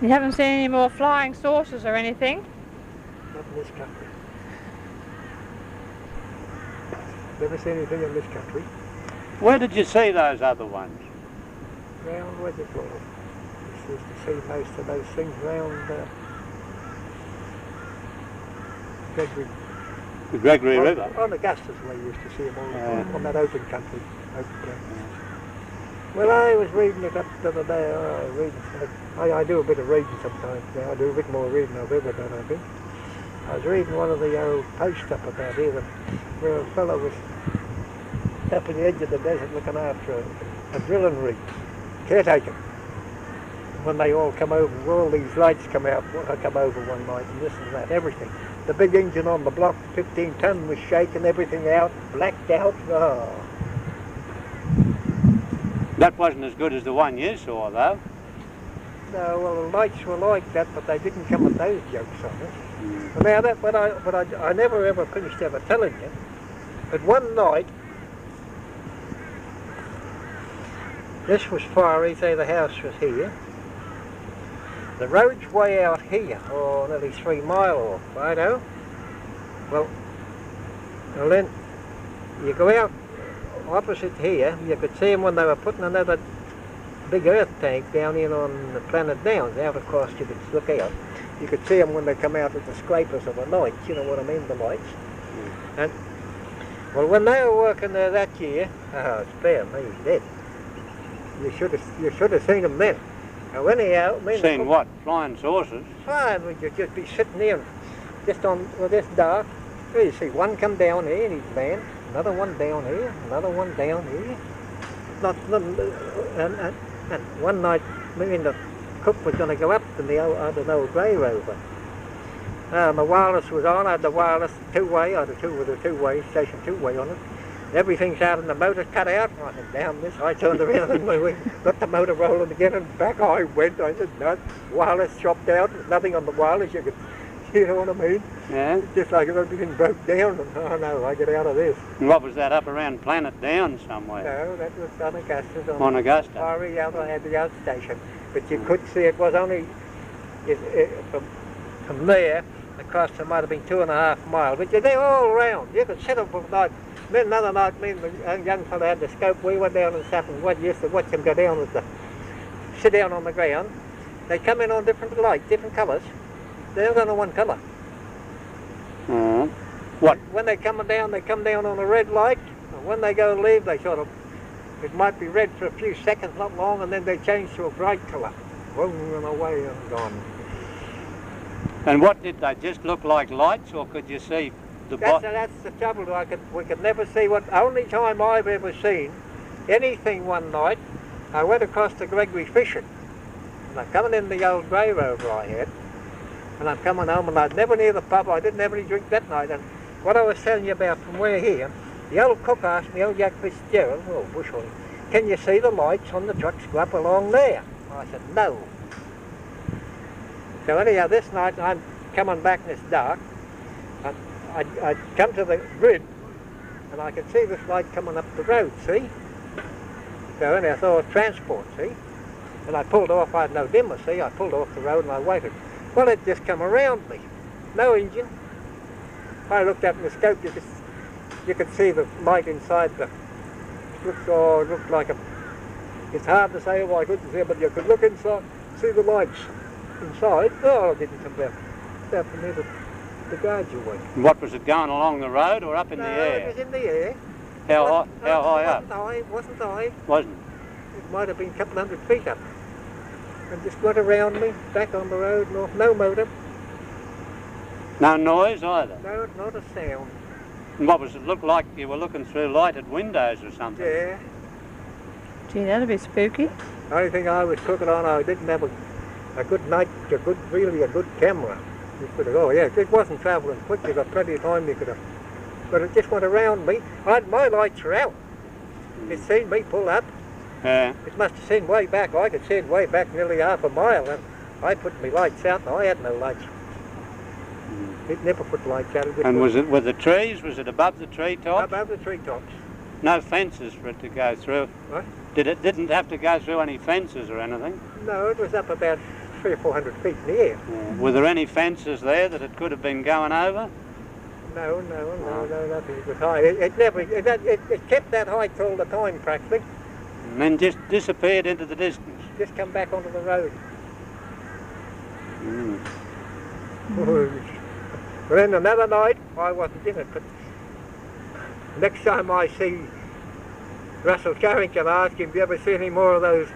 You haven't seen any more flying saucers or anything? Not in this country. Never seen anything in this country. Where did you see those other ones? Round, what's it called? We used to see most of those things round Gregory. The Gregory River? On Augustus we used to see them all on that open country, open ground. Well, I was reading it up the other day. I do a bit of reading sometimes now. I do a bit more reading than I've ever done, I think. I was reading one of the old posts up about here where a fellow was up on the edge of the desert looking after a drilling rig, caretaker. When they all come over, all these lights come over one night and this and that, everything. The big engine on the block, 15 ton, was shaking everything out, blacked out. Oh. That wasn't as good as the one you saw, though. No, well, the lights were like that, but they didn't come with those jokes on us. But now that, but I never ever finished ever telling you. But one night, this was far east, say the house was here. The road's way out here, nearly 3 miles off, I know. Well, then you go out opposite here, you could see them when they were putting another big earth tank down in on the Planet Downs, out across you could look out. You could see them when they come out with the scrapers of the lights, you know what I mean, the lights. And, well, when they were working there that year, spare me, dead. You should have seen them then. Now anyhow, seen what? Flying saucers? Fine, you'd just be sitting there, just on this dark. Well, you see one come down here and he'd land, another one down here, another one down here. And one night, me and the cook was going to go up in the old grey rover. The wireless was on. I had the wireless two-way, I had a two-way, station two-way on it. Everything's out and the motor cut out. I said, damn this. I turned around and we got the motor rolling again and back I went. I said, no, wireless chopped out. There's nothing on the wireless. You know what I mean? Yeah. Just like if everything broke down. And, oh no, I get out of this. And what was that, up around Planet Downs somewhere? No, that was on Augusta. On Augusta? Far out, I had the outstation. But you could see it was only, from there, across it might have been 2.5 miles. But they're all around. You could sit up for the night. Then another night, me and the young fellow had the scope. We went down and sat and used to watch them go down sit down on the ground. They come in on different lights, different colours. They're not on one colour. What? When they come down on a red light. And when they go to leave, they sort of, it might be red for a few seconds, not long, and then they change to a bright colour. Boom, and away and gone. And what did they just look like lights, or could you see the That's the trouble. We could never see what. Only time I've ever seen anything one night, I went across to Gregory fishing. And I'm coming in the old grey rover I had, and I'm coming home, and I'd never near the pub. I didn't have any drink that night. And what I was telling you about from where here, the old cook asked me, old Jack Fitzgerald, well, bushel, can you see the lights on the trucks go up along there? I said, no. So anyhow, this night I'm coming back and it's dark. I'd come to the grid and I could see this light coming up the road, see? So anyhow, I saw a transport, see? And I pulled off, I had no dimmer, see? I pulled off the road and I waited. Well, it just come around me. No engine. I looked up in the scope, you could see the light inside the, it looked like it's hard to say, oh I couldn't see, but you could look inside, see the lights inside. Oh, it didn't come down from there, the guards away. What was it, going along the road or up in the air? No, it was in the air. How high up? It wasn't high. Wasn't? It might have been a couple 100 feet up. And just went around me, back on the road, no motor. No noise either? No, not a sound. And what was it look like? You were looking through lighted windows or something? Yeah. Gee, that'd be spooky. The only thing I was cooking on, I didn't have a good night, really a good camera. You could have, oh yeah, it wasn't travelling quick, you got plenty of time you could have. But it just went around me. My lights were out. It seen me pull up. Yeah. It must have seen way back. I could see it way back nearly half a mile. And I put my lights out and I had no lights. It never put lights out. And was it with the trees? Was it above the treetops? Above the treetops. No fences for it to go through? What? Didn't have to go through any fences or anything? No, it was up about 300 or 400 feet in the air. Yeah. Were there any fences there that it could have been going over? No, nothing. It was high. It kept that height all the time, practically. And then just disappeared into the distance? Just come back onto the road. Mm. But then another night, I wasn't in it, but next time I see Russell Carrington, I ask him, have you ever seen any more of those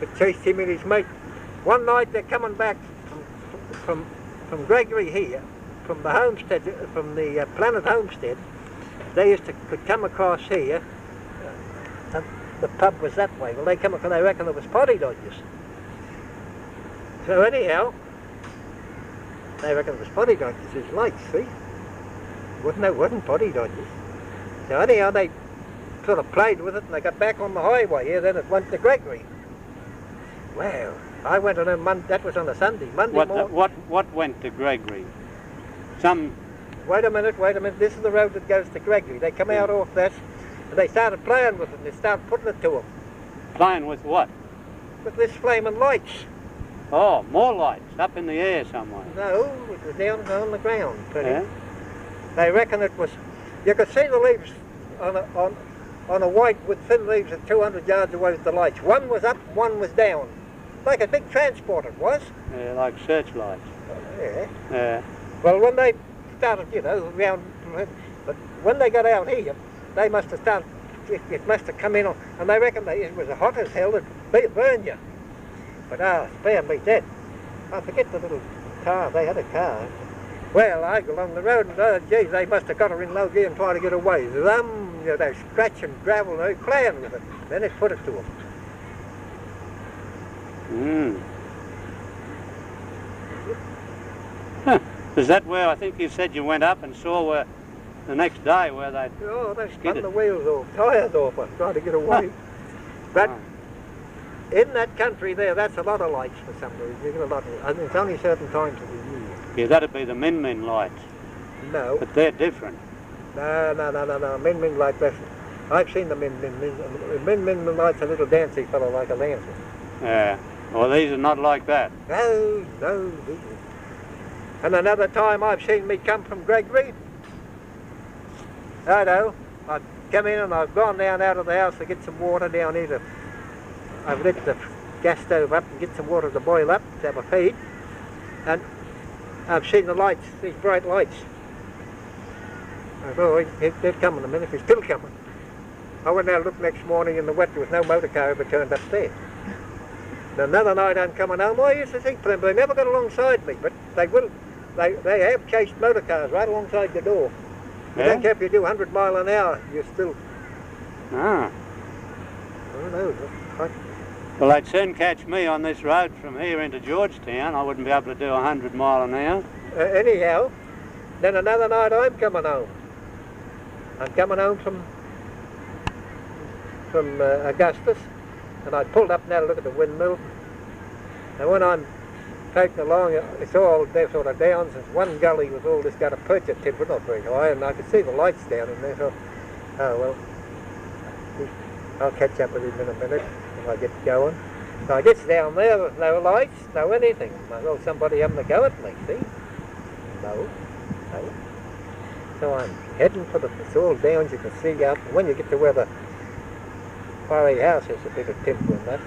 that chased him and his mate? One night they're coming back from Gregory here, from the homestead, from the Planet Homestead. They could come across here, and the pub was that way. Well, they come across, they reckon it was potty dodgers. So anyhow, they reckon it was potty dodgers, his lights, see? It wasn't potty dodgers. So anyhow, they sort of played with it and they got back on the highway here, then it went to Gregory. Well, I went on that was on a Sunday. Monday morning. What went to Gregory? Wait a minute, this is the road that goes to Gregory. They come out off this and they started playing with it and they started putting it to them. Playing with what? With this flaming lights. Oh, more lights, up in the air somewhere. No, it was down on the ground. Yeah? They reckon it was, you could see the leaves on a white with thin leaves at 200 yards away with the lights. One was up, one was down. Like a big transport it was. Yeah, like searchlights. Yeah. Yeah. Well, when they started, around, but when they got out here, they must have started, it must have come in on, and they reckon it was hot as hell, it'd burn you. But spare me dead. I forget the little car, they had a car. Well, I go along the road and, geez, they must have got her in low gear and tried to get away. They scratching gravel and they playing with it. Then it put it to them. Mm. Huh. Is that where, I think you said you went up and saw where, the next day where they... Oh, they spun the wheels off, tyres off, and tried to get away. But in that country there, that's a lot of lights for some reason. You get a lot of, and it's only certain times of the year. Yeah, that'd be the Min lights. No. But they're different. No. Min light, I've seen the Min light's a little dancey fellow like a lantern. Yeah. Well, these are not like that. No. And another time I've seen me come from Gregory. I know. I've come in and I've gone down out of the house to get some water down here. I've lit the gas stove up and get some water to boil up to have a feed. And I've seen the lights, these bright lights. I thought, they're coming a minute, they're still coming. I went out and looked next morning in the wet, there was no motor car ever turned up there. And another night I'm coming home, I used to see them, but they never got alongside me, but they will. They have chased motor cars right alongside the door. Yeah? They don't care if you do 100 mile an hour, you're still... Ah. I don't know. Well, they'd soon catch me on this road from here into Georgetown. I wouldn't be able to do 100 mile an hour. Anyhow, then another night I'm coming home. I'm coming home from Augustus, and I pulled up now to look at the windmill. And when I'm taking along, it's all there sort of downs, and one gully with all this got a perch at timber, not very high, and I could see the lights down in there, so, oh well, I'll catch up with him in a minute if I get going. So I gets down there, there's no lights, no anything. Well, somebody having a go at me, see? No. So I'm heading for it's all downs, you can see up, and when you get to where the quarry house is, a bit of timber and that.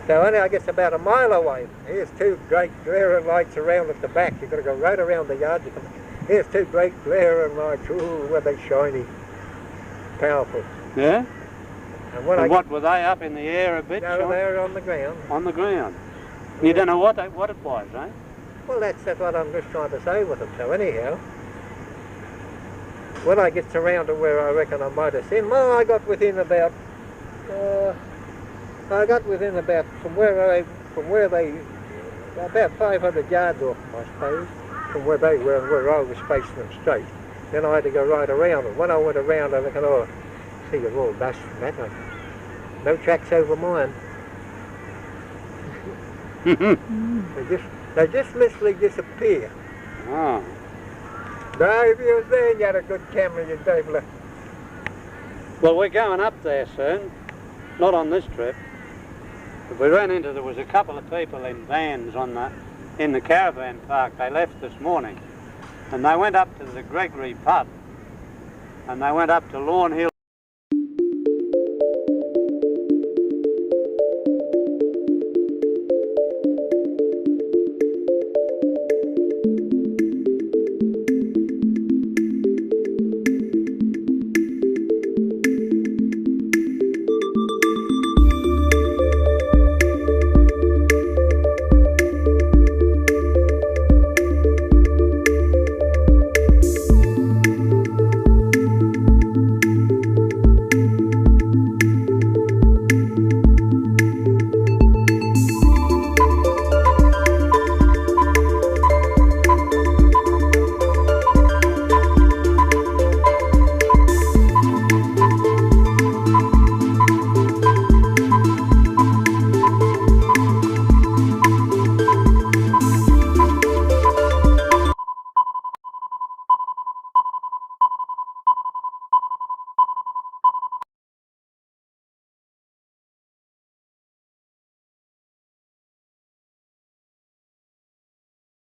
So only I guess about a mile away, here's two great glaring lights around at the back. You've got to go right around the yard. Here's two great glaring lights. Ooh, were they shiny, powerful. Yeah? And what were they, up in the air a bit? No, they were on the ground. On the ground? Yeah. You don't know what it was, eh? Well, that's what I'm just trying to say with them. So anyhow, when I get around to where I reckon I might have seen, well, I got within about from where they about 500 yards off, I suppose, from where they were and where I was facing them straight. Then I had to go right around them. When I went around, I reckon, oh, see, you're all dust and that. No tracks over mine. They just literally disappear. Oh. No, if you was there and you had a good camera, you'd be able to... Well, we're going up there soon. Not on this trip. We ran into, there was a couple of people in vans in the caravan park. They left this morning and they went up to the Gregory pub and they went up to Lawn Hill